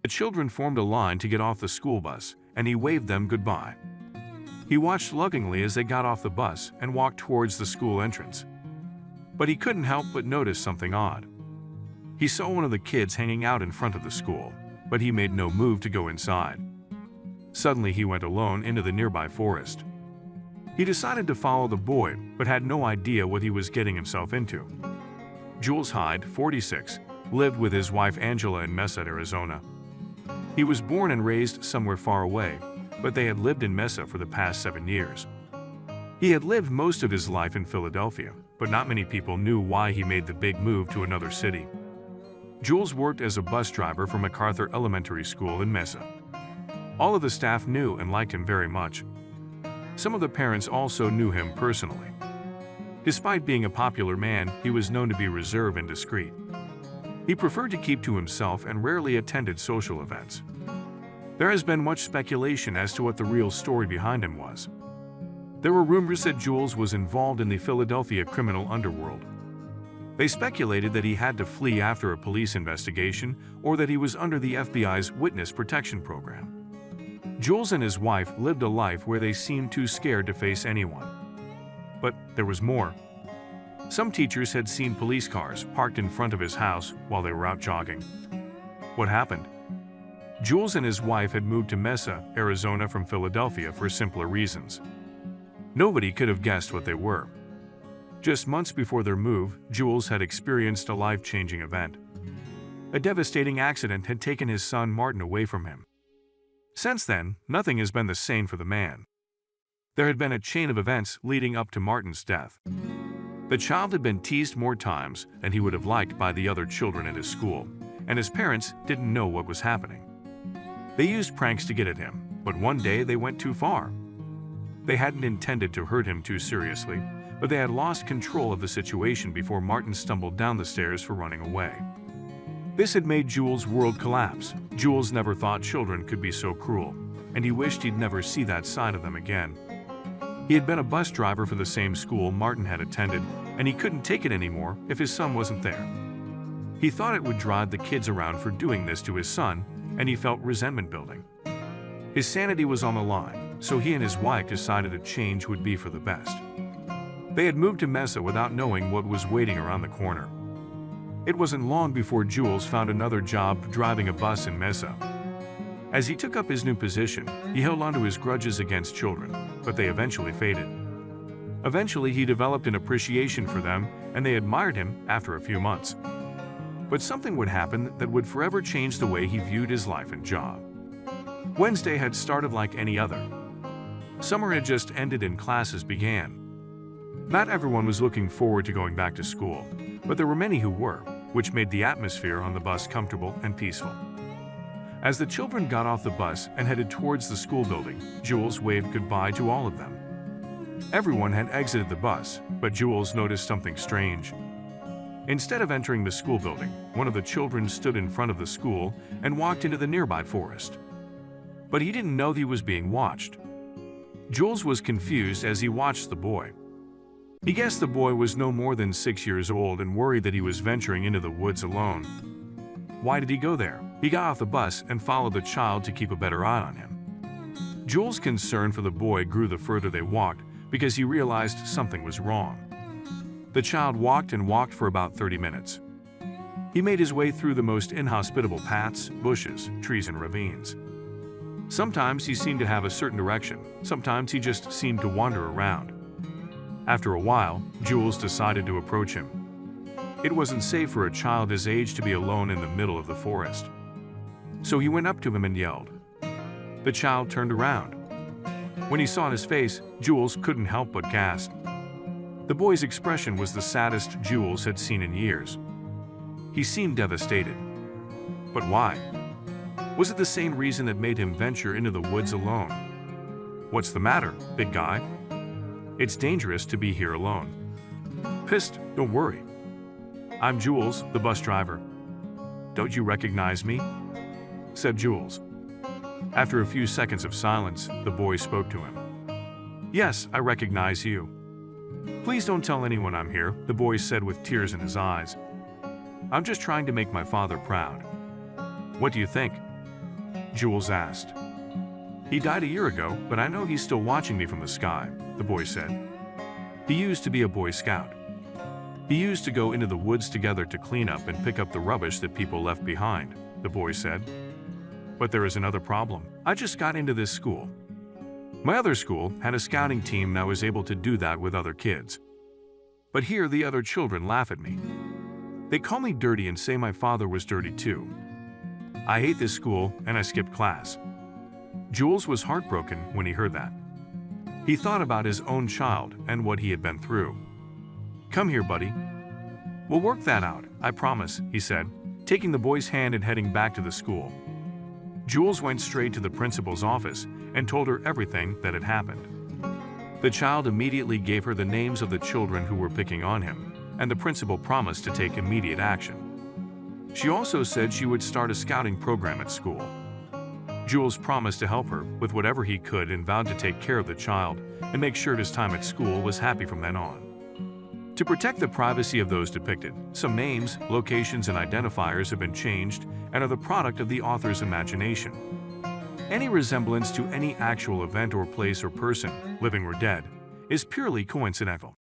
The children formed a line to get off the school bus, and he waved them goodbye. He watched lovingly as they got off the bus and walked towards the school entrance. But he couldn't help but notice something odd. He saw one of the kids hanging out in front of the school, but he made no move to go inside. Suddenly he went alone into the nearby forest. He decided to follow the boy, but had no idea what he was getting himself into. Jules Hyde, 46, lived with his wife Angela in Mesa, Arizona. He was born and raised somewhere far away, but they had lived in Mesa for the past 7 years. He had lived most of his life in Philadelphia, but not many people knew why he made the big move to another city. Jules worked as a bus driver for MacArthur Elementary School in Mesa. All of the staff knew and liked him very much. Some of the parents also knew him personally. Despite being a popular man, he was known to be reserved and discreet. He preferred to keep to himself and rarely attended social events. There has been much speculation as to what the real story behind him was. There were rumors that Jules was involved in the Philadelphia criminal underworld. They speculated that he had to flee after a police investigation or that he was under the FBI's witness protection program. Jules and his wife lived a life where they seemed too scared to face anyone. But there was more. Some teachers had seen police cars parked in front of his house while they were out jogging. What happened? Jules and his wife had moved to Mesa, Arizona from Philadelphia for simpler reasons. Nobody could have guessed what they were. Just months before their move, Jules had experienced a life-changing event. A devastating accident had taken his son Martin away from him. Since then, nothing has been the same for the man. There had been a chain of events leading up to Martin's death. The child had been teased more times than he would have liked by the other children at his school, and his parents didn't know what was happening. They used pranks to get at him, but one day they went too far. They hadn't intended to hurt him too seriously, but they had lost control of the situation before Martin stumbled down the stairs for running away. This had made Jules' world collapse. Jules never thought children could be so cruel, and he wished he'd never see that side of them again. He had been a bus driver for the same school Martin had attended, and he couldn't take it anymore if his son wasn't there. He thought it would drive the kids around for doing this to his son, and he felt resentment building. His sanity was on the line, so he and his wife decided a change would be for the best. They had moved to Mesa without knowing what was waiting around the corner. It wasn't long before Jules found another job driving a bus in Mesa. As he took up his new position, he held onto his grudges against children, but they eventually faded. Eventually, he developed an appreciation for them, and they admired him after a few months. But something would happen that would forever change the way he viewed his life and job. Wednesday had started like any other. Summer had just ended and classes began. Not everyone was looking forward to going back to school, but there were many who were, which made the atmosphere on the bus comfortable and peaceful. As the children got off the bus and headed towards the school building, Jules waved goodbye to all of them. Everyone had exited the bus, but Jules noticed something strange. Instead of entering the school building, one of the children stood in front of the school and walked into the nearby forest. But he didn't know he was being watched. Jules was confused as he watched the boy. He guessed the boy was no more than 6 years old and worried that he was venturing into the woods alone. Why did he go there? He got off the bus and followed the child to keep a better eye on him. Jules' concern for the boy grew the further they walked because he realized something was wrong. The child walked and walked for about 30 minutes. He made his way through the most inhospitable paths, bushes, trees, and ravines. Sometimes he seemed to have a certain direction, sometimes he just seemed to wander around. After a while, Jules decided to approach him. It wasn't safe for a child his age to be alone in the middle of the forest. So he went up to him and yelled. The child turned around. When he saw his face, Jules couldn't help but gasp. The boy's expression was the saddest Jules had seen in years. He seemed devastated. But why? Was it the same reason that made him venture into the woods alone? What's the matter, big guy? It's dangerous to be here alone. Psst, don't worry. I'm Jules, the bus driver. Don't you recognize me? Said Jules. After a few seconds of silence, the boy spoke to him. Yes, I recognize you. Please don't tell anyone I'm here, the boy said with tears in his eyes. I'm just trying to make my father proud. What do you think? Jules asked. "He died a year ago, but I know he's still watching me from the sky," the boy said. "He used to be a Boy Scout. He used to go into the woods together to clean up and pick up the rubbish that people left behind," the boy said. "But there is another problem. I just got into this school. My other school had a scouting team and I was able to do that with other kids. But here the other children laugh at me. They call me dirty and say my father was dirty too. I hate this school and I skipped class." Jules was heartbroken when he heard that. He thought about his own child and what he had been through. "Come here, buddy. We'll work that out, I promise," he said, taking the boy's hand and heading back to the school. Jules went straight to the principal's office and told her everything that had happened. The child immediately gave her the names of the children who were picking on him, and the principal promised to take immediate action. She also said she would start a scouting program at school. Jules promised to help her with whatever he could and vowed to take care of the child and make sure his time at school was happy from then on. To protect the privacy of those depicted, some names, locations, and identifiers have been changed and are the product of the author's imagination. Any resemblance to any actual event or place or person, living or dead, is purely coincidental.